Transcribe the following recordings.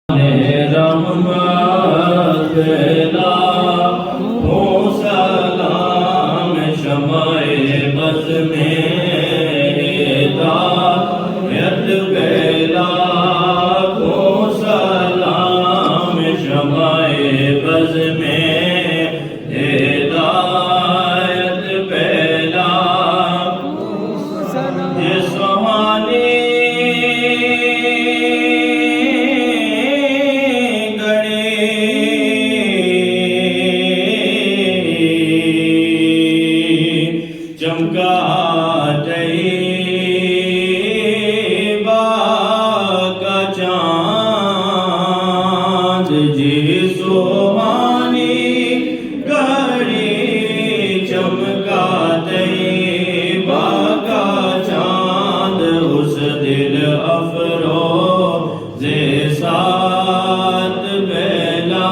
رحمت لا ہو سلام شمع بز میں ہدایت بیلا ہو سلام شمع بز میں ہدایت بیلا یہ سہانی چمکا طیبہ کا چاند جی سوہانی گھڑی چمکا طیبہ کا چاند اس دل افروز سات بیلا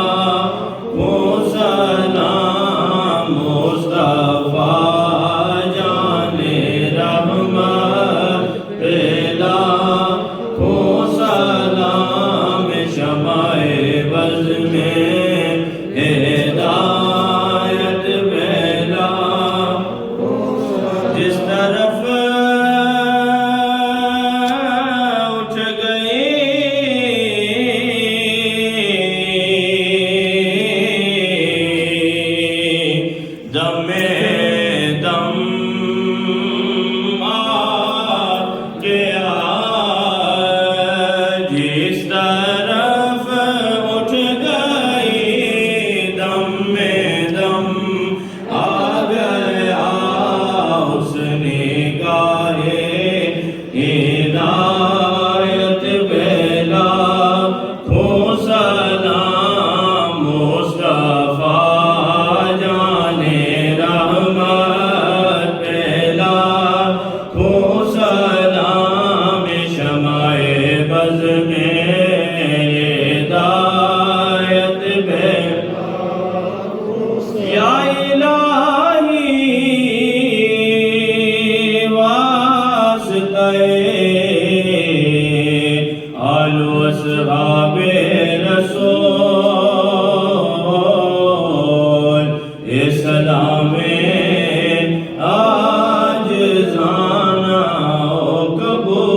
ہو سلام مصطفیٰ بز میں ہدایت بیلا جس طرف اٹھ گئی دم دم آ گیا جس طرف ہدایت بیلا ہو سلام مصطفیٰ جان رحمت بیلا ہو سلام شمع بز میں ہدایت بیلا یا الہی آل و اصحاب رسول اسلام آج زانا قبول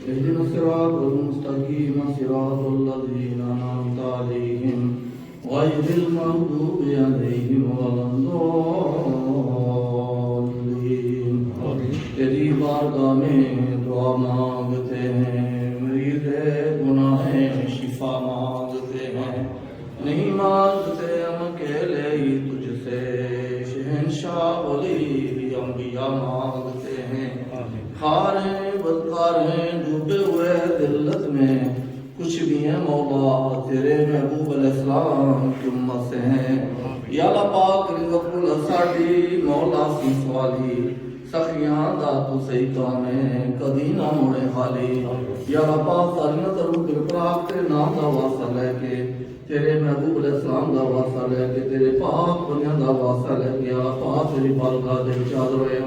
اهدنا الصراط المستقيم صراط الذين أنعمت عليهم غير المغضوب عليهم ولا الضالين تیری بارگاہ میں دعا مانگتے ہیں مریض گناہ شفا مانگتے ہیں نہیں مانگتے ہم اکیلے ہی تجھ سے شہنشاہ ولی انبیاء مانگتے ہیں خار ہیں بدکار ہیں ڈوبے ہوئے ذلت میں کچھ بھی ہیں مولا تیرے محبوب علیہ السلام کی امت سے ہیں یا اللہ پاک رزق الاساڈی مولا سی سوالی سخیاں دا تو صحیح کامیں کدی نہ موڑے خالی یا اللہ پاک سالنہ ترو کرپراک تیرے نام دا واسطہ لے کے تیرے محبوب علیہ السلام دا واسطہ لے کے تیرے پاک بنیاں دا واسطہ لے کے یا اللہ پاک تیری بارگاہ دے چاد روئے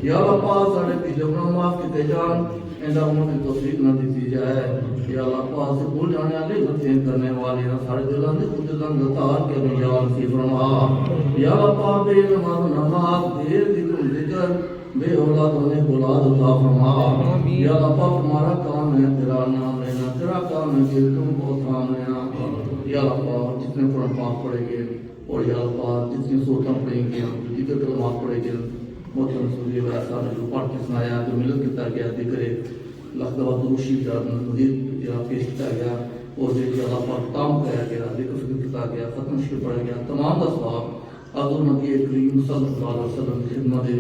یا اللہ پاک ساڑھے پیچھے گناہ معاف کیتے جان اندہ امت توفیق نہ دیتی جائے یا اللہ پاک سے بھول جانے والے غلطیاں کرنے والے سارے دلوں کے خود رنگ اتار کے ہمیں یا نصیب فرما یا اللہ پاک بے نماز نماز بے ذکر بے اولاد ہونے کو اولاد عطا فرما یا اللہ پاک ہمارا کام ہے تیرا نام لینا تیرا کام ہے کہ تم کو تھام لینا یا اللہ پاک جتنے قرآن پاک پڑھیں گے اور یا اللہ پاک جتنی صورتیں پڑھیں گے دیگر کلمات پڑھیں گے محترم سوری ویسا نے جو پڑھ کے سنایا جو ملت کیا گیا ذکر لاکھ دفعہ دوشی کا مزید یا پیش کیا گیا اور جو اللہ پاک کام کیا گیا ذکر فکر کیا گیا ختم شکر پڑھا گیا تمام کا ثواب حضور نبی کریم صلی اللہ علیہ وسلم کی خدمت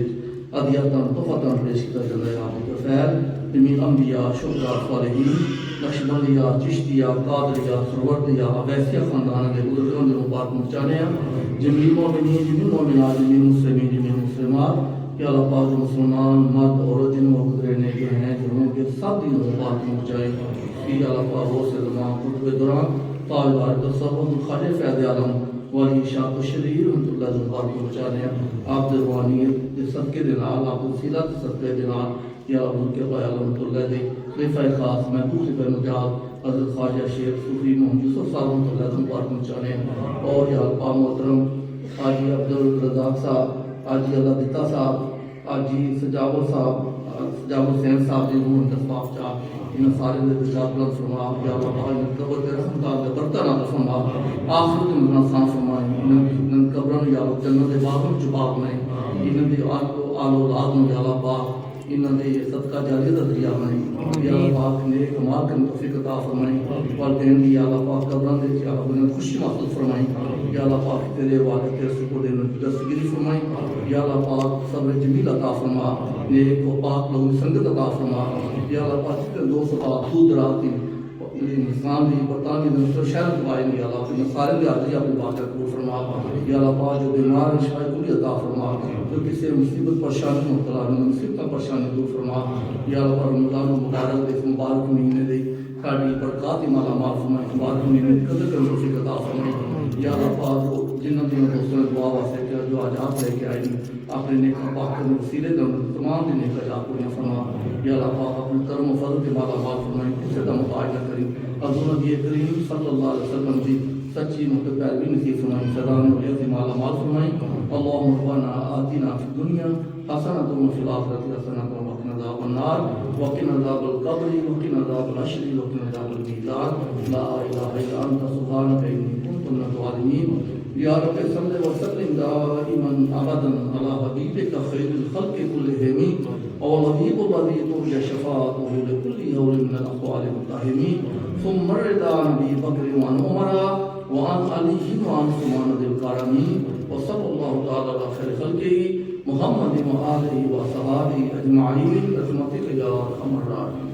عدیاتاً تحفتاً پیش کیا جاتا ہے آپ کا خیر جمیل انبیاء شہداء صالحین نقشبندیہ چشتیہ قادریہ سرورتیہ اویسیہ خاندان کے بزرگوں نے مبارک پہنچانے ہیں جمیل مومنین جمیل مومنات جمیل مسلمین جمیل مسلمات کہ اللہ پاک مسلمان مرد عورت جن میں گزرے نیک ہیں جنہوں کے سب دن مبارک پہنچائے کہ اللہ پاک وہ سے زمان خطبے دوران طاہر تصوف خواجہ فیض عالم والی شاہ الشریر رحمۃ اللہ مبارک پہنچانے ہیں آپ روحانیت کے صدقے دنال آپ وسیلہ کے صدقے دنال یا ابو کے قائل رحمۃ اللہ دے خلیفہ خاص محبوب خلیفہ نجات حضرت خواجہ شیخ صوفی محمد یوسف صاحب رحمۃ اللہ مبارک پہنچانے ہیں اور یا پاک محترم حاجی عبدالرزاق صاحب حاجی اللہ دتا صاحب حاجی سجاور صاحب سجاور حسین صاحب جی روح انتصاف چاہ ان سارے درجات بلند فرما یا اللہ پاک ان قبر کے رحمت کا برتر عطا فرما آخرت میں نصان فرمائے ان قبروں یا اللہ جنت باغوں چباق میں ان دی آل اولاد میں یا اللہ پاک ان دے صدقہ جاریہ دا ذریعہ بنائیں یا اللہ پاک نیک مال کا توفیق عطا فرمائیں والدین دی یا اللہ پاک قبروں دے یا اللہ انہیں خوشی محسوس فرمائیں یا اللہ پاک تیرے والد تیرے سپرد ان کی دستگیری فرمائیں یا اللہ پاک صبر جمیل عطا فرما نیک و پاک لوگوں سنگت عطا فرما یا اللہ پاک جتنے دوست پاک دور دراز دی نظام دی برطانوی دنسر شہر دبائی نے یا اللہ اپنے سارے بھی آجی اپنی بات قبول فرما یا اللہ پاک جو بیمار شفا کلی عطا فرما جو کسی مصیبت پریشانی مبتلا ہے مصیبت پریشانی دور فرما یا اللہ پاک رمضان مبارک دے مبارک مہینے دے کاڑی برکات مالا مال فرمائے مبارک مہینے دے قدر کرنے توفیق عطا فرمائے یا اللہ پاک جنہوں نے دوستوں نے دعا واسطے کیا جو آج آپ لے کے آئے اپنے نیک پاک کرنے وسیلے دے تمام دن نیک جا پوریا فرما یا اللہ پاک اپنے کرم و فضل کے مالا مال فرمائے کسی کا محتاج نہ کریں حضور نبی کریم صلی اللہ علیہ وسلم کی سچی متپیروی نصیب فرمائیں سلام علیہ مالا مال فرمائیں اللہم ربنا آتنا فی الدنیا حسنۃ وفی الآخرۃ حسنۃ وقنا عذاب النار وقنا عذاب القبر وقنا عذاب الحشر وقنا عذاب المیزان لا الہ الا انت سبحانک انی کنت من الظالمین یا رب صلی وسلم دائما ابدا علی حبیبک خیر الخلق کلہم والحبیب الذی ترجى شفاعته لكل یوم من الاقوال المتهمین ثم الرضا عن ابی بکر وعن عمر وعن علی وعن عثمان ذی الکرم وصلی اللہ تعالی علی خیر خلقہ محمد وآلہ وصحابہ اجمعین برحمتک یا ارحم الراحمین.